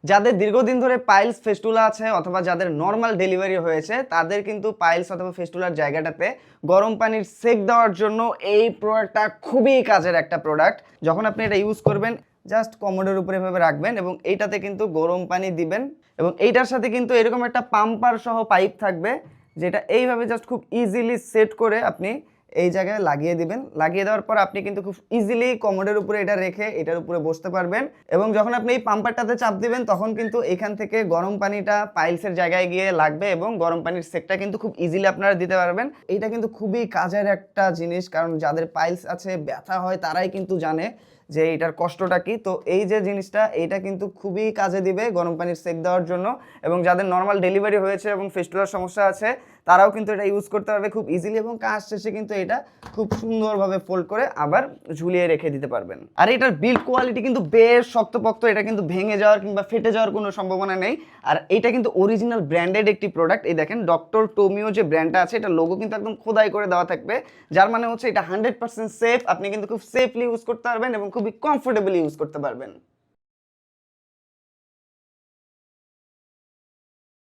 যাদের দীর্ঘদিন ধরে পাইলস ফেস্টুলা আছে অথবা যাদের নর্মাল ডেলিভারি হয়েছে তাদের কিন্তু পাইলস অথবা ফেস্টুলার জায়গাটাতে গরম পানির সেক দেওয়ার জন্য এই প্রোডাক্টটা খুবই কাজের একটা প্রোডাক্ট। যখন আপনি এটা ইউজ করবেন জাস্ট কমোডের উপরে এভাবে রাখবেন এবং এইটাতে কিন্তু গরম পানি দিবেন এবং এইটার সাথে কিন্তু এরকম একটা পাম্পার সহ পাইপ থাকবে যেটা এইভাবে জাস্ট খুব ইজিলি সেট করে আপনি এই জায়গায় লাগিয়ে দিবেন। লাগিয়ে দেওয়ার পর আপনি কিন্তু খুব ইজিলি কমোডের উপরে এটা রেখে এটার উপরে বসতে পারবেন এবং যখন আপনি এই পাম্পারটাতে চাপ দিবেন তখন কিন্তু এখান থেকে গরম পানিটা পাইলসের জায়গায় গিয়ে লাগবে এবং গরম পানির সেকটা কিন্তু খুব ইজিলি আপনারা দিতে পারবেন। এইটা কিন্তু খুবই কাজের একটা জিনিস, কারণ যাদের পাইলস আছে ব্যথা হয় তারাই কিন্তু জানে যে এটার কষ্টটা কি। তো এই যে জিনিসটা এইটা কিন্তু খুবই কাজে দিবে গরম পানির সেক দেওয়ার জন্য এবং যাদের নর্মাল ডেলিভারি হয়েছে এবং ফেস্টুলার সমস্যা আছে তারাও কিন্তু এটা ইউজ করতে পারবে খুব ইজিলি এবং কাজ শেষে কিন্তু এটা খুব সুন্দরভাবে ফোল্ড করে আবার ঝুলিয়ে রেখে দিতে পারবেন। আর এটার বিল্ড কোয়ালিটি কিন্তু বেশ শক্তপোক্ত, এটা কিন্তু ভেঙে যাওয়ার কিংবা ফেটে যাওয়ার কোনো সম্ভাবনা নেই। আর এটা কিন্তু অরিজিনাল ব্র্যান্ডেড একটি প্রোডাক্ট। এই দেখেন ডক্টর টোমিও যে ব্র্যান্ডটা আছে এটা লোগো কিন্তু একদম খোদাই করে দেওয়া থাকবে, যার মানে হচ্ছে এটা 100% সেফ। আপনি কিন্তু খুব সেফলি ইউজ করতে পারবেন এবং খুবই কমফোর্টেবলি ইউজ করতে পারবেন।